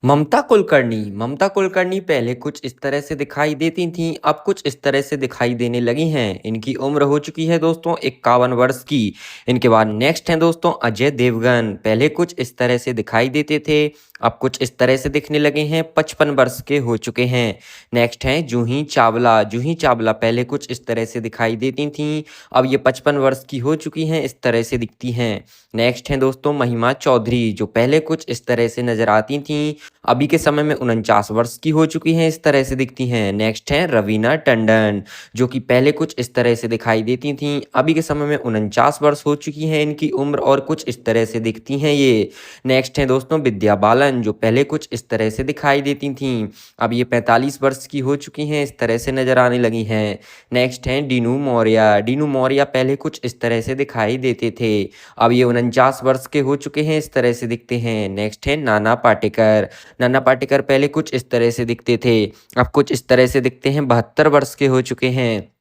ममता कुलकर्णी पहले कुछ इस तरह से दिखाई देती थीं, अब कुछ इस तरह से दिखाई देने लगी हैं। इनकी उम्र हो चुकी है दोस्तों 51 वर्ष की। इनके बाद नेक्स्ट हैं दोस्तों अजय देवगन। पहले कुछ इस तरह से दिखाई देते थे, अब कुछ इस तरह से दिखने लगे हैं। 55 वर्ष के हो चुके हैं। नेक्स्ट हैं जूही चावला। जूही चावला पहले कुछ इस तरह से दिखाई देती थीं, अब ये 55 वर्ष की हो चुकी हैं, इस तरह से दिखती हैं। नेक्स्ट हैं दोस्तों महिमा चौधरी, जो पहले कुछ इस तरह से नजर आती थीं, अभी के समय में 49 वर्ष की हो चुकी हैं, इस तरह से दिखती हैं। नेक्स्ट हैं रवीना टंडन, जो कि पहले कुछ इस तरह से दिखाई देती थीं, अभी के समय में 49 वर्ष हो चुकी हैं इनकी उम्र और कुछ इस तरह से दिखती हैं ये। नेक्स्ट हैं दोस्तों विद्या बालन, जो पहले कुछ इस तरह से दिखाई देती थीं, अब ये 45 वर्ष की हो चुकी हैं, इस तरह से नजर आने लगी हैं। नेक्स्ट हैं डीनू मौर्य। डीनू मौर्य पहले कुछ इस तरह से दिखाई देते थे, अब ये 49 वर्ष के हो चुके हैं, इस तरह से दिखते हैं। नेक्स्ट है नाना पाटेकर। नाना पाटेकर पहले कुछ इस तरह से दिखते थे, अब कुछ इस तरह से दिखते हैं, 72 वर्ष के हो चुके हैं।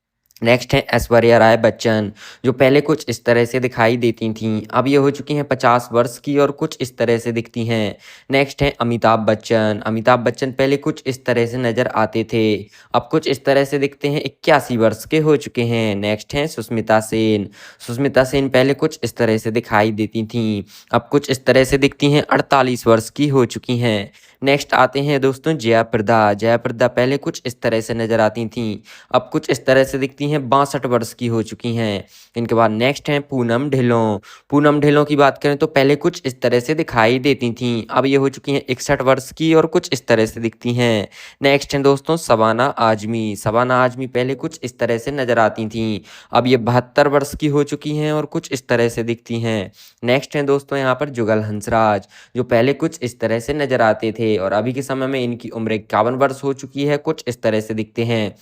नेक्स्ट है ऐश्वर्या राय बच्चन, जो पहले कुछ इस तरह से दिखाई देती थीं, अब ये हो चुकी हैं 50 वर्ष की और कुछ इस तरह से दिखती हैं। नेक्स्ट है अमिताभ बच्चन। अमिताभ बच्चन पहले कुछ इस तरह से नजर आते थे, अब कुछ इस तरह से दिखते हैं, 81 वर्ष के हो चुके हैं। नेक्स्ट हैं सुष्मिता सेन। सुष्मिता सेन पहले कुछ इस तरह से दिखाई देती थीं, अब कुछ इस तरह से दिखती हैं, 48 वर्ष की हो चुकी हैं। नेक्स्ट आते हैं दोस्तों जयाप्रदा। जयाप्रदा पहले कुछ इस तरह से नजर आती थीं, अब कुछ इस तरह से दिखती हैं, 62 वर्ष की हो चुकी हैं। इनके बाद नेक्स्ट हैं पूनम ढिल्लों। पूनम ढिल्लों की बात करें तो पहले कुछ इस तरह से दिखाई देती थीं, अब ये हो चुकी हैं 61 वर्ष की और कुछ इस तरह से दिखती हैं। नेक्स्ट हैं दोस्तों शबाना आजमी। शबाना आजमी पहले कुछ इस तरह से नजर आती थीं, अब ये 72 वर्ष की हो चुकी हैं और कुछ इस तरह से दिखती हैं। नेक्स्ट हैं दोस्तों यहाँ पर जुगल हंसराज, जो पहले कुछ इस तरह से नजर आते थे और अभी के समय में इनकी उम्र 51 वर्ष हो चुकी है, कुछ इस तरह से दिखते हैं।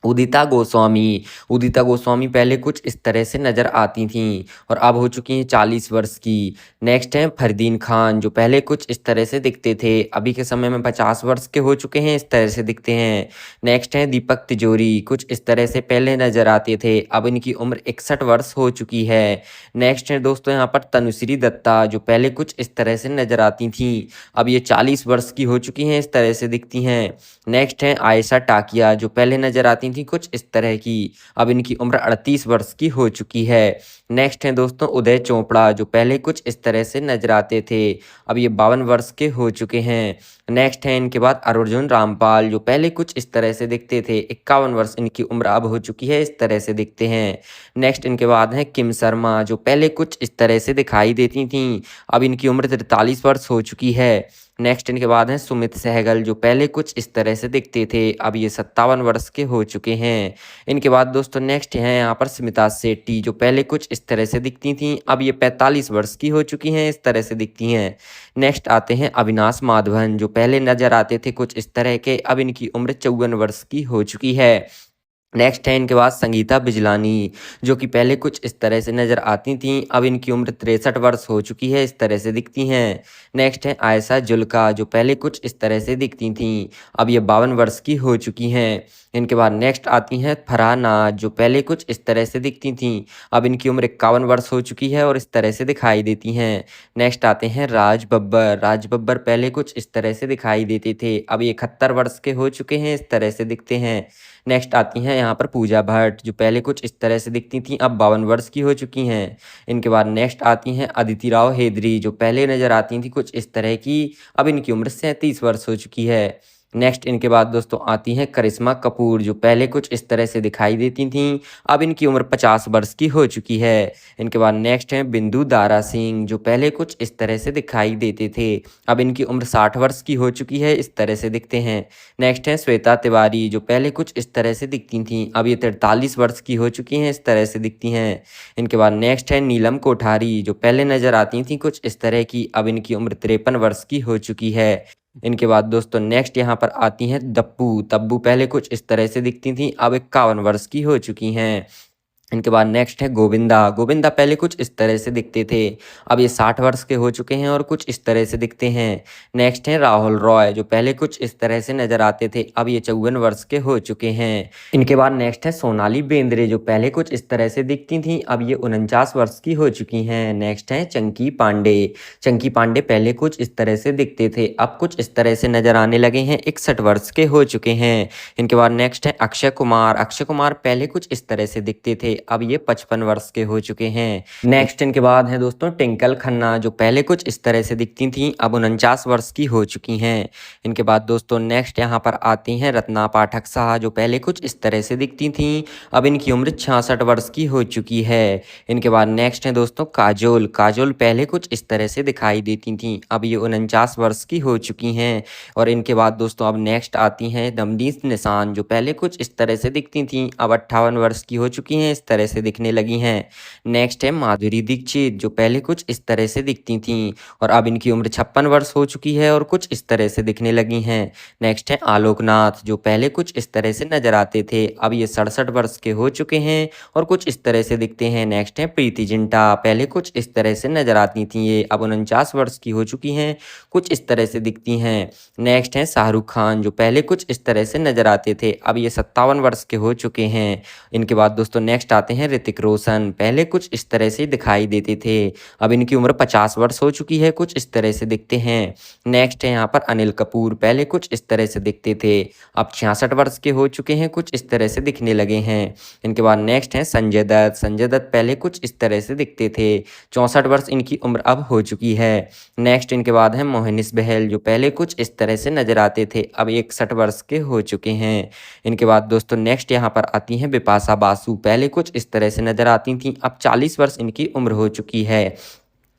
उदिता गोस्वामी। उदिता गोस्वामी पहले कुछ इस तरह से नजर आती थीं और अब हो चुकी हैं 40 वर्ष की। नेक्स्ट हैं फरदीन खान, जो पहले कुछ इस तरह से दिखते थे, अभी के समय में 50 वर्ष के हो चुके हैं, इस तरह से दिखते हैं। नेक्स्ट हैं दीपक तिजोरी। कुछ इस तरह से पहले नजर आते थे, अब इनकी उम्र 61 वर्ष हो चुकी है। नेक्स्ट हैं दोस्तों यहाँ पर तनुश्री दत्ता, जो पहले कुछ इस तरह से नजर आती थीं, अब ये 40 वर्ष की हो चुकी हैं, इस तरह से दिखती हैं। नेक्स्ट हैं आयशा टाकिया, जो पहले नजर आती थी कुछ इस तरह की, अब इनकी उम्र 38 वर्ष की हो चुकी है। नेक्स्ट हैं दोस्तों उदय चोपड़ा, जो पहले कुछ इस तरह से नजर आते थे, अब ये 52 वर्ष के हो चुके हैं। नेक्स्ट है इनके बाद अर्जुन रामपाल, जो पहले कुछ इस तरह से दिखते थे, 51 वर्ष इनकी उम्र अब हो चुकी है, इस तरह से दिखते हैं। नेक्स्ट इनके बाद है किम शर्मा, जो पहले कुछ इस तरह से दिखाई देती थीं, अब इनकी उम्र 43 वर्ष हो चुकी है। नेक्स्ट इनके बाद हैं सुमित सहगल, जो पहले कुछ इस तरह से दिखते थे, अब ये 57 वर्ष के हो चुके हैं। इनके बाद दोस्तों नेक्स्ट हैं यहाँ पर स्मिता शेट्टी, जो पहले कुछ इस तरह से दिखती थीं, अब ये 45 वर्ष की हो चुकी हैं, इस तरह से दिखती हैं। नेक्स्ट आते हैं अविनाश माधवन, जो पहले नजर आते थे कुछ इस तरह के, अब इनकी उम्र 54 वर्ष की हो चुकी है। नेक्स्ट है इनके बाद संगीता बिजलानी, जो कि पहले कुछ इस तरह से नजर आती थीं, अब इनकी उम्र 63 वर्ष हो चुकी है, इस तरह से दिखती हैं। नेक्स्ट है आयशा जुल्का, जो पहले कुछ इस तरह से दिखती थीं, अब ये 52 वर्ष की हो चुकी हैं। इनके बाद नेक्स्ट आती हैं फरहान नाज, जो पहले कुछ इस तरह से दिखती थीं, अब इनकी उम्र 51 वर्ष हो चुकी है और इस तरह से दिखाई देती हैं। नेक्स्ट आते हैं राज बब्बर। राज बब्बर पहले कुछ इस तरह से दिखाई देते थे, अब ये 71 वर्ष के हो चुके हैं, इस तरह से दिखते हैं। नेक्स्ट आती हैं यहाँ पर पूजा भट्ट, जो पहले कुछ इस तरह से दिखती थीं, अब 52 वर्ष की हो चुकी हैं। इनके बाद नेक्स्ट आती हैं अदिति राव हेदरी, जो पहले नजर आती थी कुछ इस तरह की, अब इनकी उम्र 37 वर्ष हो चुकी है। नेक्स्ट इनके बाद दोस्तों आती हैं करिश्मा कपूर, जो पहले कुछ इस तरह से दिखाई देती थीं, अब इनकी उम्र 50 वर्ष की हो चुकी है। इनके बाद नेक्स्ट हैं बिंदु दारा सिंह, जो पहले कुछ इस तरह से दिखाई देते थे, अब इनकी उम्र 60 वर्ष की हो चुकी है, इस तरह से दिखते हैं। नेक्स्ट है श्वेता तिवारी, जो पहले कुछ इस तरह से दिखती थीं, अब ये 43 वर्ष की हो चुकी हैं, इस तरह से दिखती हैं। इनके बाद नेक्स्ट है नीलम कोठारी, जो पहले नजर आती थी कुछ इस तरह की, अब इनकी उम्र 53 वर्ष की हो चुकी है। इनके बाद दोस्तों नेक्स्ट यहाँ पर आती हैं दप्पू। तब्बू पहले कुछ इस तरह से दिखती थी, अब 51 वर्ष की हो चुकी हैं। इनके बाद नेक्स्ट है गोविंदा। गोविंदा पहले कुछ इस तरह से दिखते थे, अब ये 60 वर्ष के हो चुके हैं और कुछ इस तरह से दिखते हैं। नेक्स्ट है राहुल रॉय, जो पहले कुछ इस तरह से नजर आते थे, अब ये 54 वर्ष के हो चुके हैं। इनके बाद नेक्स्ट है सोनाली बेंद्रे, जो पहले कुछ इस तरह से दिखती थी, अब ये 49 वर्ष की हो चुकी हैं। नेक्स्ट है चंकी पांडे। चंकी पांडे पहले कुछ इस तरह से दिखते थे, अब कुछ इस तरह से नजर आने लगे हैं, 61 वर्ष के हो चुके हैं। इनके बाद नेक्स्ट है अक्षय कुमार। अक्षय कुमार पहले कुछ इस तरह से दिखते थे, अब ये 55 वर्ष के हो चुके हैं। नेक्स्ट इनके बाद है दोस्तों टिंकल खन्ना, जो पहले कुछ इस तरह से दिखती थी, अब 49 वर्ष की हो चुकी हैं। इनके बाद दोस्तों नेक्स्ट यहाँ पर आती हैं रत्ना पाठक शाह, जो पहले कुछ इस तरह से दिखती थी, अब इनकी उम्र 66 वर्ष की हो चुकी है। इनके बाद नेक्स्ट है दोस्तों काजोल। काजोल पहले कुछ इस तरह से दिखाई देती थी, अब ये 49 वर्ष की हो चुकी हैं। और इनके बाद दोस्तों अब नेक्स्ट आती हैं दमनीत निशान, जो पहले कुछ इस तरह से दिखती थी, अब 58 वर्ष की हो चुकी हैं, इस तरह से दिखने लगी हैं। नेक्स्ट है माधुरी दीक्षित, जो पहले कुछ इस तरह से दिखती थी और अब इनकी उम्र 56 वर्ष हो चुकी है और कुछ इस तरह से दिखने लगी हैं। नेक्स्ट है आलोकनाथ, जो पहले कुछ इस तरह से नजर आते थे, अब ये 67 वर्ष के हो चुके हैं और कुछ इस तरह से दिखते हैं। नेक्स्ट है प्रीति जिंटा, पहले कुछ इस तरह से नजर आती थी, ये अब 49 वर्ष की हो चुकी हैं, कुछ इस तरह से दिखती हैं। नेक्स्ट है शाहरुख खान, जो पहले कुछ इस तरह से नजर आते थे, अब ये 57 वर्ष के हो चुके हैं। इनके बाद दोस्तों नेक्स्ट आते हैं ऋतिक रोशन। पहले कुछ इस तरह से दिखाई देते थे, अब इनकी उम्र 50 वर्ष हो चुकी है, कुछ इस तरह से दिखते हैं। नेक्स्ट है यहाँ पर अनिल कपूर। पहले कुछ इस तरह से दिखते थे, अब 66 वर्ष के हो चुके हैं, कुछ इस तरह से दिखने लगे हैं। इनके बाद नेक्स्ट है संजय दत्त। संजय दत्त पहले कुछ इस तरह से दिखते थे, 64 वर्ष इनकी उम्र अब हो चुकी है। नेक्स्ट इनके बाद है मोहनिस बहल, जो पहले कुछ इस तरह से नजर आते थे, अब 61 वर्ष के हो चुके हैं। इनके बाद दोस्तों नेक्स्ट यहाँ पर आती हैं बिपाशा बासु। पहले कुछ इस तरह से नजर आती थी, अब 40 वर्ष इनकी उम्र हो चुकी है।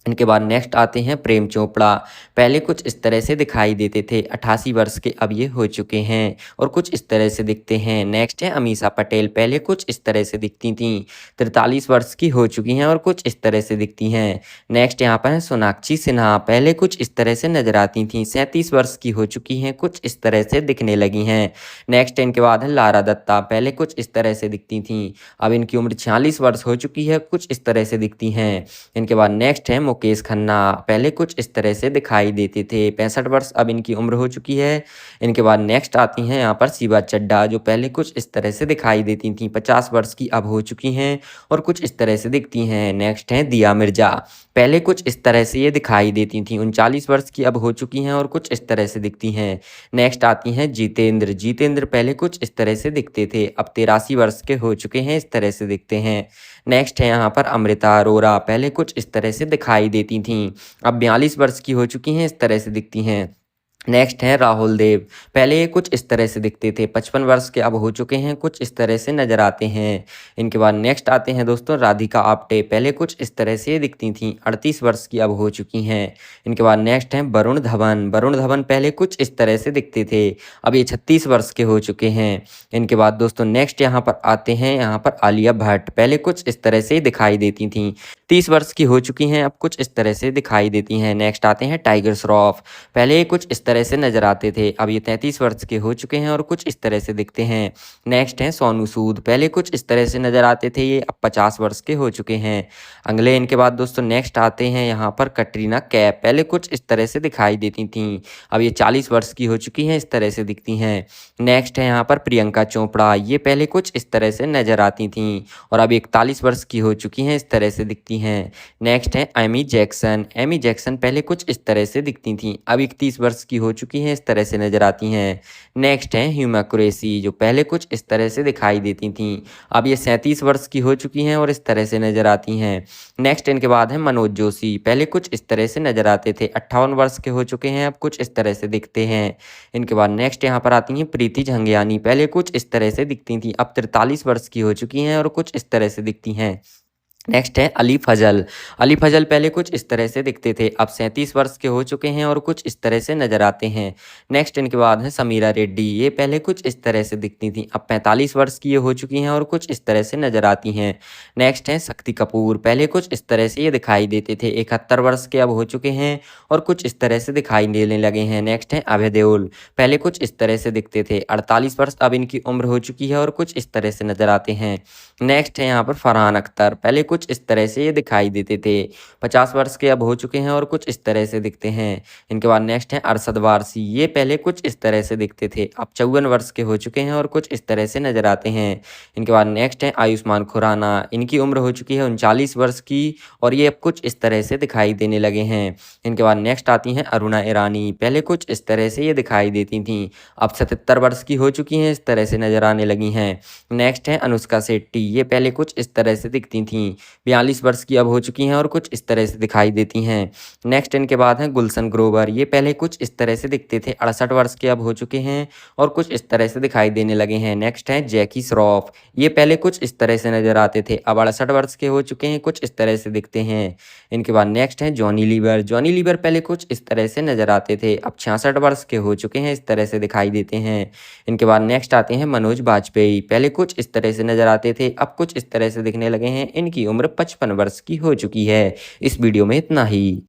इनके बाद नेक्स्ट आते हैं प्रेम चोपड़ा। पहले कुछ इस तरह से दिखाई देते थे, 88 वर्ष के अब ये हो चुके हैं और कुछ इस तरह से दिखते हैं। नेक्स्ट है अमीषा पटेल। पहले कुछ इस तरह से दिखती थी, 43 वर्ष की हो चुकी हैं और कुछ इस तरह से दिखती हैं। नेक्स्ट यहाँ पर है सोनाक्षी सिन्हा। पहले कुछ इस तरह से नजर आती थी, 37 वर्ष की हो चुकी हैं, कुछ इस तरह से दिखने लगी हैं। नेक्स्ट इनके बाद है लारा दत्ता। पहले कुछ इस तरह से दिखती थी, अब इनकी उम्र 46 वर्ष हो चुकी है, कुछ इस तरह से दिखती हैं। इनके बाद नेक्स्ट है मुकेश खन्ना। पहले कुछ इस तरह से दिखाई देते थे, 65 वर्ष अब इनकी उम्र हो चुकी है। इनके बाद नेक्स्ट आती हैं यहाँ पर शिवा चड्ढा, जो पहले कुछ इस तरह से दिखाई देती थी, 50 वर्ष की अब हो चुकी हैं और कुछ इस तरह से दिखती हैं। नेक्स्ट है दिया मिर्जा। पहले कुछ इस तरह से ये दिखाई देती थी, 39 वर्ष की अब हो चुकी हैं और कुछ इस तरह से दिखती हैं। नेक्स्ट आती हैं जितेंद्र। जितेंद्र पहले कुछ इस तरह से दिखते थे, अब 83 वर्ष के हो चुके हैं, इस तरह से दिखते हैं। नेक्स्ट है यहाँ पर अमृता अरोरा। पहले कुछ इस तरह से दिखाई देती थीं, अब 42 वर्ष की हो चुकी हैं, इस तरह से दिखती हैं। नेक्स्ट है राहुल देव। पहले ये कुछ इस तरह से दिखते थे, 55 वर्ष के अब हो चुके हैं, कुछ इस तरह से नजर आते हैं। इनके बाद नेक्स्ट आते हैं दोस्तों राधिका आप्टे। पहले कुछ इस तरह से दिखती थी, 38 वर्ष की अब हो चुकी हैं। इनके बाद नेक्स्ट है वरुण धवन। वरुण धवन पहले कुछ इस तरह से दिखते थे, अब ये 36 वर्ष के हो चुके हैं। इनके बाद दोस्तों नेक्स्ट यहाँ पर आते हैं यहाँ पर आलिया भट्ट। पहले कुछ इस तरह से दिखाई देती थी, 30 वर्ष की हो चुकी हैं, अब कुछ इस तरह से दिखाई देती हैं। नेक्स्ट आते हैं टाइगर श्रॉफ। पहले ये कुछ इस तरह से नजर आते थे, अब ये 33 वर्ष के हो चुके हैं और कुछ इस तरह से दिखते हैं। नेक्स्ट है सोनू सूद। पहले कुछ इस तरह से नजर आते थे, ये अब 50 वर्ष के हो चुके हैं। अगले इनके बाद दोस्तों नेक्स्ट आते हैं यहाँ पर कटरीना कैफ। पहले कुछ इस तरह से दिखाई देती थी, अब ये 40 वर्ष की हो चुकी हैं, इस तरह से दिखती हैं। नेक्स्ट है यहाँ पर प्रियंका चोपड़ा। ये पहले कुछ इस तरह से नजर आती थी और अब 41 वर्ष की हो चुकी हैं, इस तरह से दिखती हैं। नेक्स्ट है एमी जैक्सन। एमी जैक्सन पहले कुछ इस तरह से दिखती थी, अब 31 वर्ष की हो चुकी हैं, इस तरह से नजर आती हैं। नेक्स्ट है ह्यूमा कुरैशी, जो पहले कुछ इस तरह से दिखाई देती थी, अब ये 37 वर्ष की हो चुकी हैं और इस तरह से नजर आती हैं। नेक्स्ट इनके बाद है मनोज जोशी। पहले कुछ इस तरह से नजर आते थे, 58 वर्ष के हो चुके हैं, अब कुछ इस तरह से दिखते हैं। इनके बाद नेक्स्ट यहाँ पर आती हैं प्रीति झंगियानी। पहले कुछ इस तरह से दिखती थी, अब 43 वर्ष की हो चुकी हैं और कुछ इस तरह से दिखती हैं। नेक्स्ट है अली फजल। अली फजल पहले कुछ इस तरह से दिखते थे, अब 37 वर्ष के हो चुके हैं और कुछ इस तरह से नजर आते हैं। नेक्स्ट इनके बाद है समीरा रेड्डी। ये पहले कुछ इस तरह से दिखती थी, अब 45 वर्ष की ये हो चुकी हैं और कुछ इस तरह से नजर आती हैं। नेक्स्ट है शक्ति कपूर। पहले कुछ इस तरह से ये दिखाई देते थे, 71 वर्ष के अब हो चुके हैं और कुछ इस तरह से दिखाई देने लगे हैं। नेक्स्ट है अभय देओल। पहले कुछ इस तरह से दिखते थे, 48 वर्ष अब इनकी उम्र हो चुकी है और कुछ इस तरह से नजर आते हैं। नेक्स्ट है यहाँ पर फरहान अख्तर। पहले कुछ इस तरह से ये दिखाई देते थे, 50 वर्ष के अब हो चुके हैं और कुछ इस तरह से दिखते हैं। इनके बाद नेक्स्ट है अरशद वारसी। ये पहले कुछ इस तरह से दिखते थे, अब 54 वर्ष के हो चुके हैं और कुछ इस तरह से नजर आते हैं। इनके बाद नेक्स्ट है आयुष्मान खुराना। इनकी उम्र हो चुकी है 39 वर्ष की और ये अब कुछ इस तरह से दिखाई देने लगे हैं। इनके बाद नेक्स्ट आती हैं अरुणा ईरानी। पहले कुछ इस तरह से ये दिखाई देती थी, अब 77 वर्ष की हो चुकी हैं, इस तरह से नजर आने लगी हैं। नेक्स्ट है अनुष्का शेट्टी। ये पहले कुछ इस तरह से दिखती थीं, 42 वर्ष की अब हो चुकी हैं और कुछ इस तरह से दिखाई देती हैं। नेक्स्ट इनके बाद हैं गुलशन ग्रोवर। ये पहले कुछ इस तरह से दिखते थे, 68 वर्ष के अब हो चुके हैं और कुछ इस तरह से दिखाई देने लगे हैं। नेक्स्ट है जैकी श्रॉफ। ये पहले कुछ इस तरह से नजर आते थे, अब 68 वर्ष के हो चुके हैं, कुछ इस तरह से दिखते हैं। इनके बाद नेक्स्ट है जॉनी लीवर। जॉनी लीवर पहले कुछ इस तरह से नजर आते थे, अब 66 वर्ष के हो चुके हैं, इस तरह से दिखाई देते हैं। इनके बाद नेक्स्ट आते हैं मनोज बाजपेयी। पहले कुछ इस तरह से नजर आते थे, अब कुछ इस तरह से दिखने लगे हैं। इनकी उम्र 55 वर्ष की हो चुकी है। इस वीडियो में इतना ही।